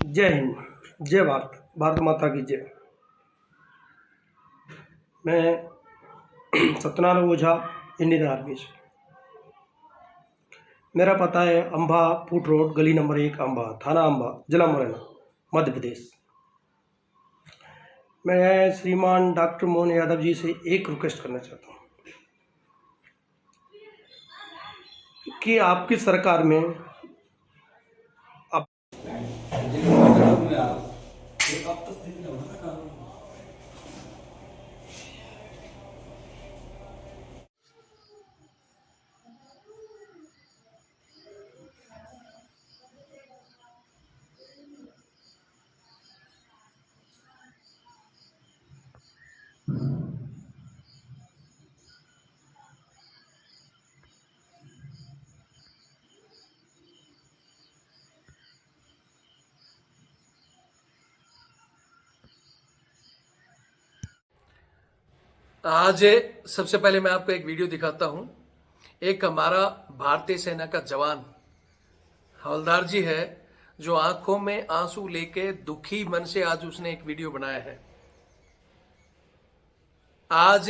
जय हिंद, जय भारत, भारत माता की जय। मैं सत्यनारायण ओझा, इंडियन आर्मी से। मेरा पता है अम्बा फूट रोड, गली नंबर 1, अम्बा, थाना अम्बा, जिला मुरैना, मध्य प्रदेश। मैं श्रीमान डॉक्टर मोहन यादव जी से एक रिक्वेस्ट करना चाहता हूँ कि आपकी सरकार में आज सबसे पहले मैं आपको एक वीडियो दिखाता हूं। एक हमारा भारतीय सेना का जवान हवलदार जी है जो आंखों में आंसू लेके दुखी मन से आज उसने एक वीडियो बनाया है। आज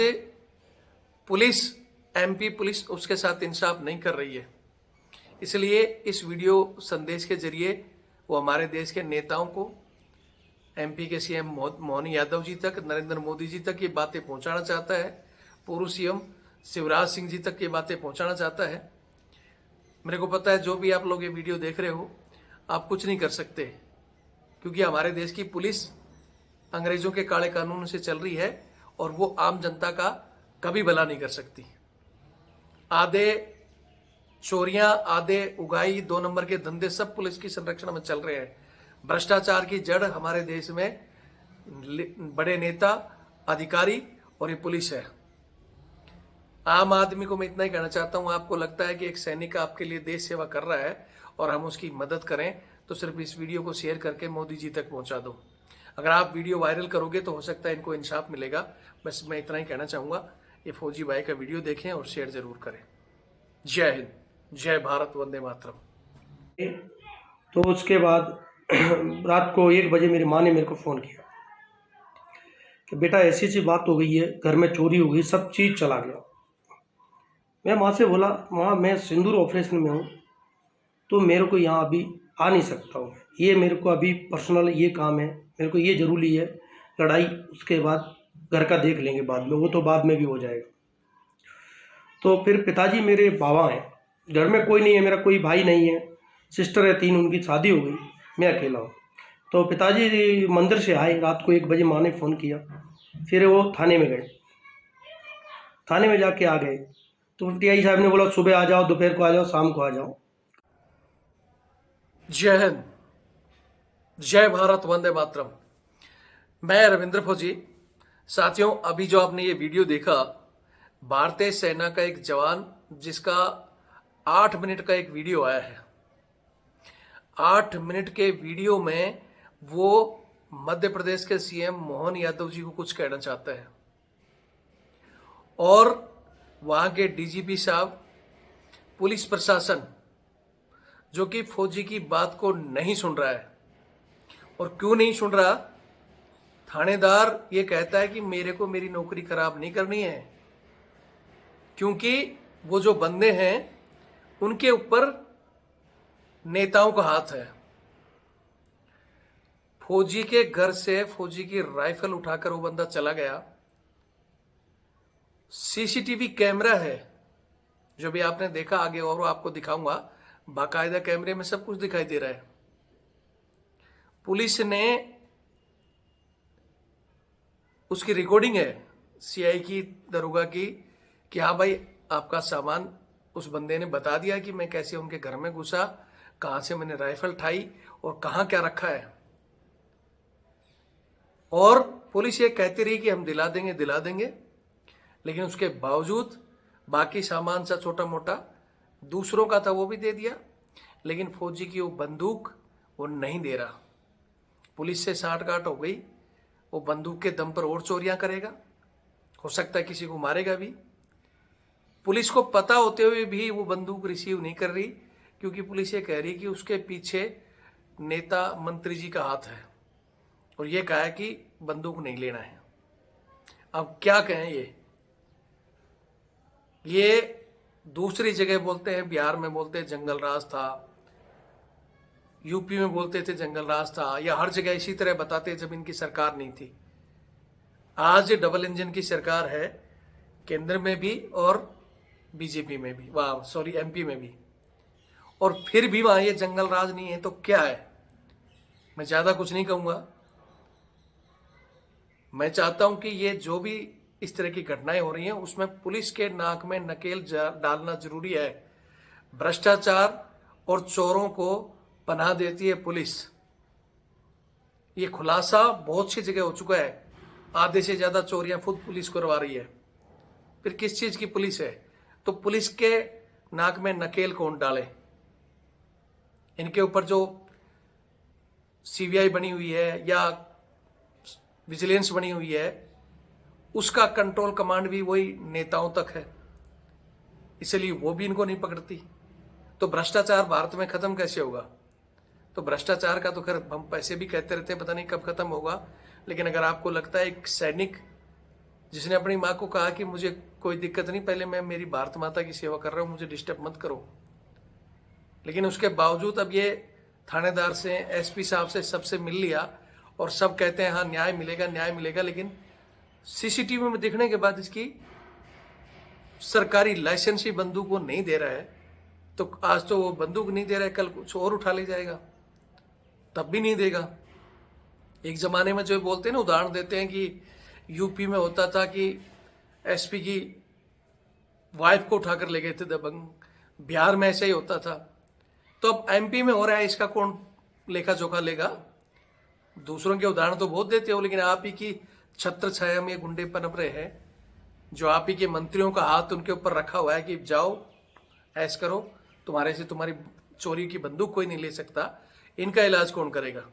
पुलिस, एमपी पुलिस उसके साथ इंसाफ नहीं कर रही है, इसलिए इस वीडियो संदेश के जरिए वो हमारे देश के नेताओं को, एमपी के सीएम मोहन यादव जी तक, नरेंद्र मोदी जी तक ये बातें पहुंचाना चाहता है। पूर्व सीएम शिवराज सिंह जी तक ये बातें पहुंचाना चाहता है। मेरे को पता है जो भी आप लोग ये वीडियो देख रहे हो, आप कुछ नहीं कर सकते, क्योंकि हमारे देश की पुलिस अंग्रेजों के काले कानून से चल रही है और वो आम जनता का कभी भला नहीं कर सकती। आधे चोरियां, आधे उगाई, 2 नंबर के धंधे सब पुलिस की संरक्षण में चल रहे हैं। भ्रष्टाचार की जड़ हमारे देश में बड़े नेता, अधिकारी और ये पुलिस है। आम आदमी को मैं इतना ही कहना चाहता हूं, आपको लगता है कि एक सैनिक आपके लिए देश सेवा कर रहा है और हम उसकी मदद करें, तो सिर्फ इस वीडियो को शेयर करके मोदी जी तक पहुंचा दो। अगर आप वीडियो वायरल करोगे तो हो सकता है इनको इंसाफ मिलेगा। बस मैं इतना ही कहना चाहूंगा, ये फौजी भाई का वीडियो देखें और शेयर जरूर करें। जय हिंद, जय भारत, वंदे मातरम। तो उसके बाद रात को 1 बजे मेरी माँ ने मेरे को फ़ोन किया कि बेटा ऐसी ऐसी बात हो गई है, घर में चोरी हो गई, सब चीज़ चला गया। मैं माँ से बोला, माँ मैं सिंदूर ऑपरेशन में हूँ, तो मेरे को यहाँ अभी आ नहीं सकता हूँ, ये मेरे को अभी पर्सनल ये काम है, मेरे को ये ज़रूरी है। लड़ाई उसके बाद घर का देख लेंगे बाद में, वो तो बाद में भी हो जाएगा। तो फिर पिताजी मेरे बाबा हैं, घर में कोई नहीं है, मेरा कोई भाई नहीं है, सिस्टर है 3, उनकी शादी हो गई, मैं अकेला हूँ। तो पिताजी मंदिर से आए, रात को 1 बजे माँ ने फ़ोन किया, फिर वो थाने में गए। थाने में जाके आ गए तो टीआई साहब ने बोला सुबह आ जाओ, दोपहर को आ जाओ, शाम को आ जाओ। जय हिंद, जय भारत, वंदे मातरम। मैं रविंद्र फौजी। साथियों, अभी जो आपने ये वीडियो देखा, भारतीय सेना का एक जवान जिसका 8 मिनट का एक वीडियो आया है। 8 मिनट के वीडियो में वो मध्य प्रदेश के सीएम मोहन यादव जी को कुछ कहना चाहता है और वहां के डीजीपी साहब, पुलिस प्रशासन जो कि फौजी की बात को नहीं सुन रहा है। और क्यों नहीं सुन रहा? थानेदार ये कहता है कि मेरे को मेरी नौकरी खराब नहीं करनी है, क्योंकि वो जो बंदे हैं उनके ऊपर नेताओं का हाथ है। फौजी के घर से फौजी की राइफल उठाकर वो बंदा चला गया। सीसीटीवी कैमरा है, जो भी आपने देखा, आगे और आपको दिखाऊंगा, बाकायदा कैमरे में सब कुछ दिखाई दे रहा है। पुलिस ने उसकी रिकॉर्डिंग है, सीआई की, दरोगा की, कि हाँ भाई आपका सामान, उस बंदे ने बता दिया कि मैं कैसे उनके घर में घुसा, कहां से मैंने राइफल उठाई और कहां क्या रखा है। और पुलिस ये कहती रही कि हम दिला देंगे दिला देंगे, लेकिन उसके बावजूद बाकी सामान सा छोटा मोटा दूसरों का था वो भी दे दिया, लेकिन फौजी की वो बंदूक वो नहीं दे रहा। पुलिस से साठगांठ हो गई, वो बंदूक के दम पर और चोरियां करेगा, हो सकता है किसी को मारेगा भी। पुलिस को पता होते हुए भी वो बंदूक रिसीव नहीं कर रही, क्योंकि पुलिस ये कह रही कि उसके पीछे नेता मंत्री जी का हाथ है और ये कहा है कि बंदूक नहीं लेना है। अब क्या कहें, ये दूसरी जगह बोलते हैं, बिहार में बोलते हैं जंगल राज था, यूपी में बोलते थे जंगल राज था, या हर जगह इसी तरह बताते जब इनकी सरकार नहीं थी। आज डबल इंजन की सरकार है, केंद्र में भी और बीजेपी में भी, एमपी में भी, और फिर भी वहां ये जंगल राज नहीं है। तो क्या है? मैं ज्यादा कुछ नहीं कहूंगा। मैं चाहता हूं कि ये जो भी इस तरह की घटनाएं हो रही हैं उसमें पुलिस के नाक में नकेल डालना जरूरी है। भ्रष्टाचार और चोरों को पनाह देती है पुलिस। ये खुलासा बहुत सी जगह हो चुका है। आधे से ज्यादा चोरियां खुद पुलिस करवा रही है। फिर किस चीज की पुलिस है? तो पुलिस के नाक में नकेल कौन डाले? इनके ऊपर जो सीबीआई बनी हुई है या विजिलेंस बनी हुई है, उसका कंट्रोल कमांड भी वही नेताओं तक है, इसलिए वो भी इनको नहीं पकड़ती। तो भ्रष्टाचार भारत में खत्म कैसे होगा? तो भ्रष्टाचार का तो खैर हम पैसे भी कहते रहते हैं, पता नहीं कब खत्म होगा। लेकिन अगर आपको लगता है एक सैनिक जिसने अपनी माँ को कहा कि मुझे कोई दिक्कत नहीं, पहले मैं मेरी भारत माता की सेवा कर रहा हूं, मुझे डिस्टर्ब मत करो, लेकिन उसके बावजूद अब ये थानेदार से, एसपी साहब से, सबसे मिल लिया और सब कहते हैं हाँ न्याय मिलेगा न्याय मिलेगा, लेकिन सीसीटीवी में दिखने के बाद इसकी सरकारी लाइसेंस ही बंदूक वो नहीं दे रहा है। तो आज तो वो बंदूक नहीं दे रहा है, कल कुछ और उठा ले जाएगा, तब भी नहीं देगा। एक जमाने में जो बोलते हैं ना, उदाहरण देते हैं कि यूपी में होता था कि एसपी की वाइफ को उठाकर ले गए थे दबंग, बिहार में ऐसा ही होता था। तो अब एमपी में हो रहा है, इसका कौन लेखा जोखा लेगा? दूसरों के उदाहरण तो बहुत देते हो, लेकिन आप ही की छत्र छाया में गुंडे पनप रहे हैं, जो आप ही के मंत्रियों का हाथ उनके ऊपर रखा हुआ है कि जाओ ऐस करो, तुम्हारे से तुम्हारी चोरी की बंदूक कोई नहीं ले सकता। इनका इलाज कौन करेगा?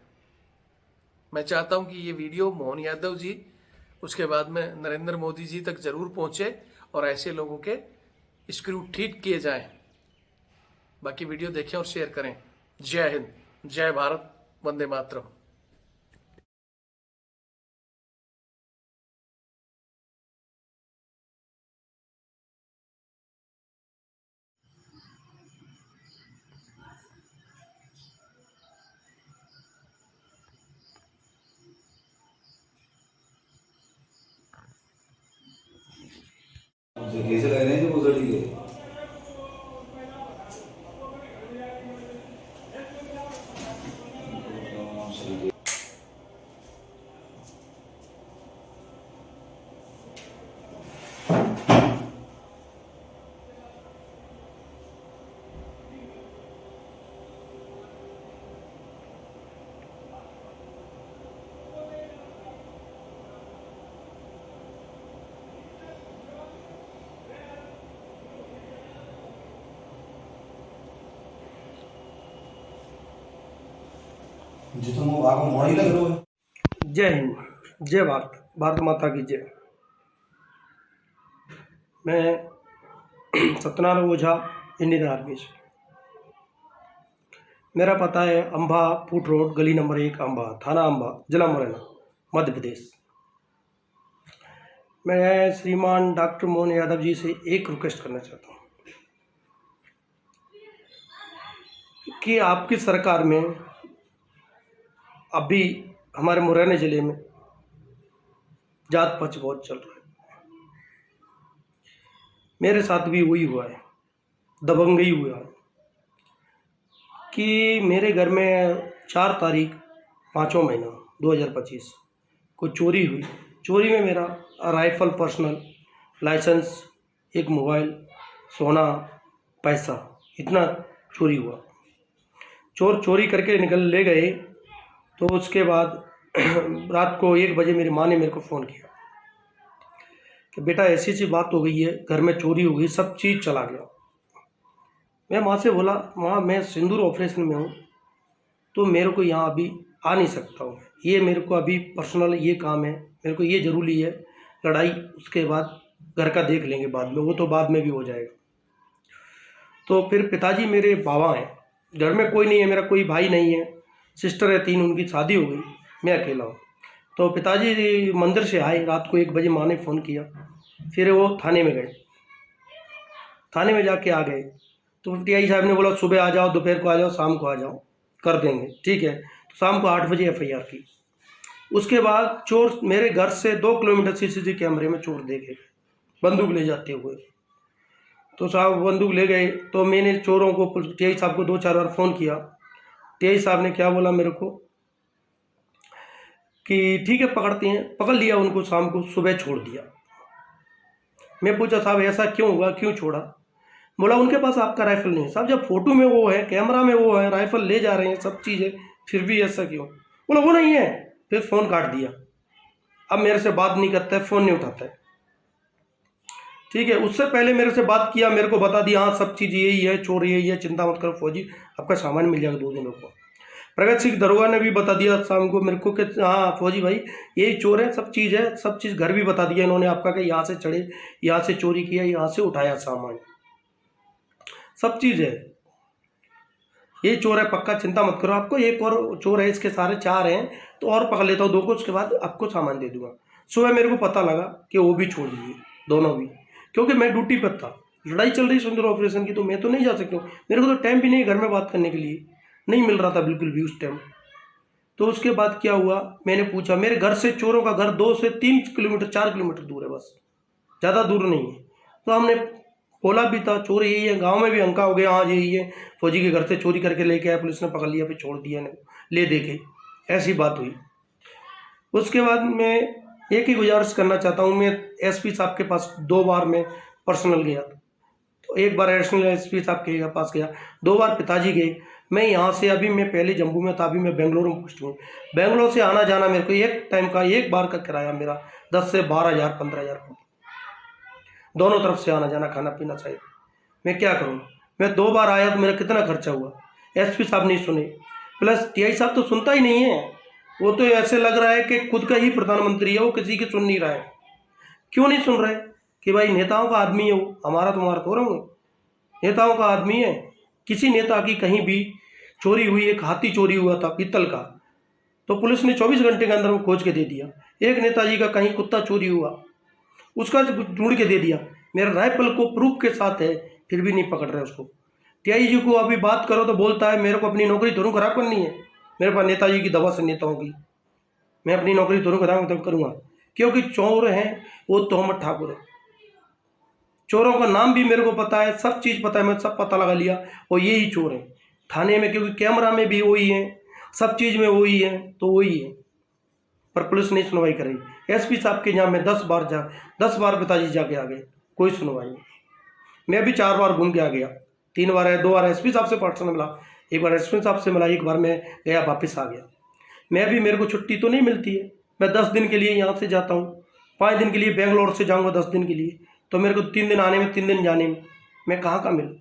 मैं चाहता हूं कि ये वीडियो मोहन यादव जी, उसके बाद में नरेंद्र मोदी जी तक जरूर पहुंचे और ऐसे लोगों के स्क्रू ठीक किए जाएं। बाकी वीडियो देखें और शेयर करें। जय हिंद, जय भारत, वंदे मातरम। मुझे कैसे लग रहे हैं जो गुजर गए। जितना वो आगे मोड़ी लग रहा है। जय हिंद, जय भारत, भारत माता की जय। मैं सत्यनारायण ओझा, इंडियन आर्मी से। मेरा पता है अंबा फूट रोड, गली नंबर 1, अंबा, थाना अंबा, जिला मुरैना, मध्य प्रदेश। मैं श्रीमान डॉक्टर मोहन यादव जी से एक रिक्वेस्ट करना चाहता हूँ कि आपकी सरकार में अभी हमारे मुरैना ज़िले में जात पक्ष बहुत चल रहा है। मेरे साथ भी वही हुआ है, दबंगई हुआ है कि मेरे घर में 4 तारीख 5वां महीना 2025 को चोरी हुई। चोरी में मेरा राइफल, पर्सनल लाइसेंस, एक मोबाइल, सोना, पैसा, इतना चोरी हुआ। चोर चोरी करके निकल ले गए। तो उसके बाद रात को 1 बजे मेरी माँ ने मेरे को फ़ोन किया कि बेटा ऐसी ऐसी बात हो गई है, घर में चोरी हो गई, सब चीज़ चला गया। मैं माँ से बोला, माँ मैं सिंदूर ऑपरेशन में हूँ, तो मेरे को यहाँ अभी आ नहीं सकता हूँ, ये मेरे को अभी पर्सनल ये काम है, मेरे को ये ज़रूरी है, लड़ाई उसके बाद घर का देख लेंगे बाद में, वो तो बाद में भी हो जाएगा। तो फिर पिताजी मेरे बाबा हैं, घर में कोई नहीं है, मेरा कोई भाई नहीं है, सिस्टर है 3, उनकी शादी हो गई, मैं अकेला हूँ। तो पिताजी मंदिर से आए, रात को 1 बजे माँ ने फ़ोन किया, फिर वो थाने में गए। थाने में जाके आ गए तो टीआई साहब ने बोला सुबह आ जाओ, दोपहर को आ जाओ, शाम को आ जाओ, कर देंगे। ठीक है, तो शाम को 8 बजे एफआईआर की। उसके बाद चोर मेरे घर से 2 किलोमीटर सीसीटीवी कैमरे में चोर देखे बंदूक ले जाते हुए। तो साहब बंदूक ले गए, तो मैंने चोरों को टीआई साहब को 2-4 बार फ़ोन किया। टीआई साहब ने क्या बोला मेरे को कि ठीक है पकड़ते हैं, पकड़ लिया उनको, शाम को सुबह छोड़ दिया। मैं पूछा साहब ऐसा क्यों हुआ, क्यों छोड़ा? बोला उनके पास आपका राइफल नहीं है। साहब जब फोटो में वो है, कैमरा में वो है, राइफल ले जा रहे हैं, सब चीज़ है, फिर भी ऐसा क्यों? बोला वो नहीं है। फिर फ़ोन काट दिया। अब मेरे से बात नहीं करता है, फ़ोन नहीं उठाता है। ठीक है, उससे पहले मेरे से बात किया, मेरे को बता दिया हाँ सब चीज़ यही है, चोर यही है, चिंता मत करो फौजी, आपका सामान मिल जाएगा 2 दिनों को। प्रगत सिंह दरोगा ने भी बता दिया शाम को मेरे को कि हाँ फौजी भाई यही चोर है, सब चीज़ है, सब चीज़ घर भी बता दिया इन्होंने आपका कि यहाँ से चढ़े, यहाँ से चोरी किया, यहाँ से उठाया सामान, सब चीज़ है, ये चोर है पक्का, चिंता मत करो, आपको एक और चोर है, इसके सारे 4 हैं, तो और पकड़ लेता हूँ 2 को, उसके बाद आपको सामान दे दूंगा। सुबह मेरे को पता लगा कि वो भी छोड़ दिए, दोनों भी, क्योंकि मैं ड्यूटी पर था, लड़ाई चल रही सुंदर ऑपरेशन की, तो मैं तो नहीं जा सकता हूँ, मेरे को तो टाइम भी नहीं घर में बात करने के लिए, नहीं मिल रहा था बिल्कुल भी उस टाइम। तो उसके बाद क्या हुआ, मैंने पूछा, मेरे घर से चोरों का घर 2 से 3 किलोमीटर 4 किलोमीटर दूर है, बस ज़्यादा दूर नहीं है। तो हमने बोला भी था चोर यही है, गांव में भी अंका हो गया हाँ यही है, फौजी के घर से चोरी करके लेके आया, पुलिस ने पकड़ लिया, फिर छोड़ दिया ने ले दे के, ऐसी बात हुई। उसके बाद मैं एक ही गुजारिश करना चाहता हूँ, मैं एसपी साहब के पास 2 बार मैं पर्सनल गया, तो एक बार एडिशनल एसपी साहब के पास गया, 2 बार पिताजी गए। मैं यहाँ से अभी मैं पहले जम्मू में था, अभी मैं बेंगलुरु में पोस्ट हूँ। बेंगलोर से आना जाना मेरे को एक टाइम का, एक बार का किराया मेरा 10 से 12,000 15,000 दोनों तरफ से आना जाना, खाना पीना चाहिए। मैं क्या करूँ, मैं 2 बार आया तो मेरा कितना खर्चा हुआ। एसपी साहब नहीं सुने, प्लस टीआई साहब तो सुनता ही नहीं है, वो तो ऐसे लग रहा है कि खुद का ही प्रधानमंत्री है, वो किसी की सुन नहीं रहा है। क्यों नहीं सुन रहे कि भाई नेताओं का आदमी है वो, हमारा तुम्हारा तो रहोगे, नेताओं का आदमी है। किसी नेता की कहीं भी चोरी हुई, एक हाथी चोरी हुआ था पीतल का, तो पुलिस ने 24 घंटे के अंदर वो खोज के दे दिया। एक नेताजी का कहीं कुत्ता चोरी हुआ, उसका ढूंढ के दे दिया, मेरा राइफल को प्रूफ के साथ है, फिर भी नहीं पकड़ रहे उसको। टीआई जी को अभी बात करो तो बोलता है मेरे को अपनी नौकरी थोड़ी खराब करनी है, मेरे पास नेताजी की दवा से नेताओं की, मैं अपनी नौकरी थोड़ी खराब तब करूँगा, क्योंकि चोर हैं वो तोहमत ठाकुर है। चोरों का नाम भी मेरे को पता है, सब चीज़ पता है, मैं सब पता लगा लिया, और यही चोर है थाने में, क्योंकि कैमरा में भी वही है, सब चीज़ में वही है, तो वही है, पर पुलिस नहीं सुनवाई कर रही। एसपी साहब के यहाँ मैं 10 बार पिताजी जाके आ गए, कोई सुनवाई नहीं। मैं भी 4 बार घूम के आ गया, 3 बार है, 2 बार एसपी साहब से पर्सनल मिला, एक बार एसपी साहब से मिला, एक बार मैं गया वापस आ गया। मैं भी, मेरे को छुट्टी तो नहीं मिलती है, मैं 10 दिन के लिए यहाँ से जाता हूँ, 5 दिन के लिए बेंगलोर से जाऊँगा 10 दिन के लिए, तो मेरे को 3 दिन आने में 3 दिन जाने में, मैं कहाँ का मिलूँ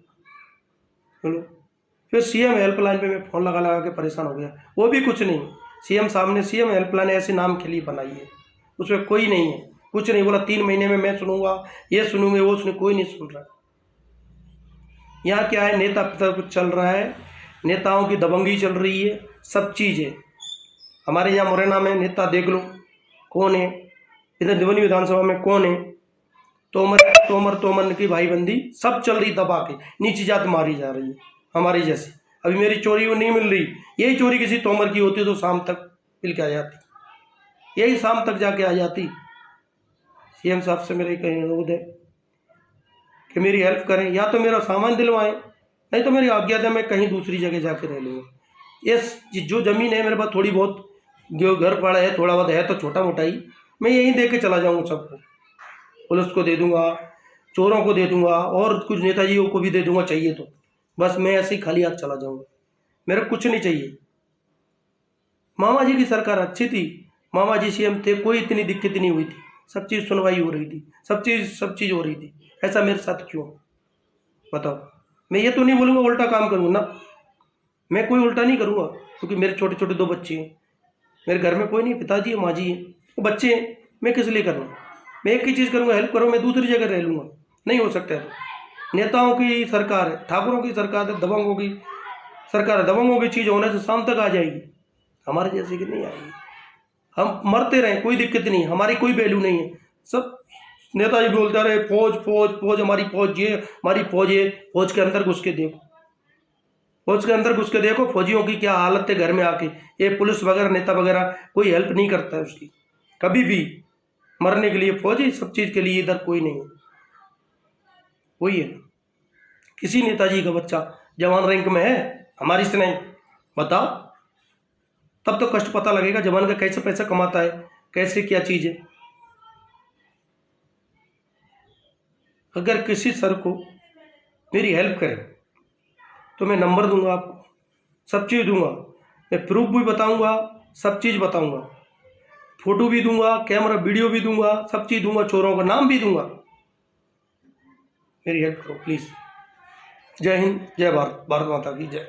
बोलो। फिर सीएम हेल्पलाइन पे मैं फ़ोन लगा लगा के परेशान हो गया, वो भी कुछ नहीं। सीएम साहब ने सीएम हेल्पलाइन ऐसे नाम के लिए बनाई है, उसमें कोई नहीं है, कुछ नहीं बोला। 3 महीने में मैं सुनूंगा, ये सुनूंगे, वो सुने, कोई नहीं सुन रहा। यहाँ क्या है, नेता कुछ चल रहा है, नेताओं की दबंगी चल रही है, सब चीज़ है। हमारे यहाँ मुरैना में नेता देख लो कौन है, इधर दिवनी विधानसभा में कौन है, तोमर की भाईबंदी सब चल रही, दबा के नीची जात मारी जा रही है हमारी जैसी। अभी मेरी चोरी वो नहीं मिल रही, यही चोरी किसी तोमर की होती तो शाम तक मिल के आ जाती, यही शाम तक जाके आ जाती। सीएम साहब से मेरा कहीं अनुरोध है कि मेरी हेल्प करें, या तो मेरा सामान दिलवाएं, नहीं तो मेरी आज्ञा दें, मैं कहीं दूसरी जगह जाके रह लूँगा। ये जो ज़मीन है मेरे पास थोड़ी बहुत, जो घर पड़ा है थोड़ा बहुत है तो छोटा मोटा ही, मैं यहीं दे के चला जाऊँगा सबको, पुलिस को दे दूँगा, चोरों को दे दूँगा, और कुछ नेताजियों को भी दे दूँगा चाहिए तो, बस मैं ऐसे ही खाली हाथ चला जाऊँगा, मेरे को कुछ नहीं चाहिए। मामा जी की सरकार अच्छी थी, मामा जी सीएम थे, कोई इतनी दिक्कत नहीं हुई थी, सब चीज़ सुनवाई हो रही थी, सब चीज़ हो रही थी। ऐसा मेरे साथ क्यों बताओ? मैं ये तो नहीं बोलूँगा उल्टा काम करूँगा ना, मैं कोई उल्टा नहीं करूँगा, क्योंकि मेरे छोटे छोटे 2 बच्चे हैं, मेरे घर में कोई नहीं, पिताजी है, माँ जी है, वो बच्चे हैं, मैं किस लिए करूँ? मैं एक ही चीज़ करूँगा, हेल्प करो, मैं दूसरी जगह रह लूँगा, नहीं हो सकता है। तो नेताओं की सरकार है, ठाकुरों की सरकार है, दबंगों की सरकार है, दबंगों की चीज़ होने से शाम तक आ जाएगी, हमारे जैसे की नहीं आएगी। हम मरते रहें, कोई दिक्कत नहीं, हमारी कोई वैल्यू नहीं है। सब नेताजी बोलते रहे फौज फौज फौज, हमारी फौज ये, हमारी फौज ये। फौज के अंदर घुस के देखो, फौज के अंदर घुस के देखो फौजियों की क्या हालत है घर में आके। ये पुलिस वगैरह नेता वगैरह कोई हेल्प नहीं करता है उसकी कभी भी। मरने के लिए फौजी, सब चीज़ के लिए इधर कोई नहीं है। वही है, किसी नेताजी का बच्चा जवान रैंक में है, हमारी से नहीं। बताओ, तब तो कष्ट पता लगेगा जवान का कैसे पैसा कमाता है, कैसे क्या चीज़ है। अगर किसी सर को मेरी हेल्प करें तो मैं नंबर दूंगा आपको, सब चीज़ दूंगा, मैं प्रूफ भी बताऊंगा, सब चीज़ बताऊंगा, फोटो भी दूंगा, कैमरा वीडियो भी दूंगा, सब चीज़ दूंगा, चोरों का नाम भी दूंगा। मेरी हेल्प करो प्लीज़। जय हिंद, जय भारत, भारत माता की जय।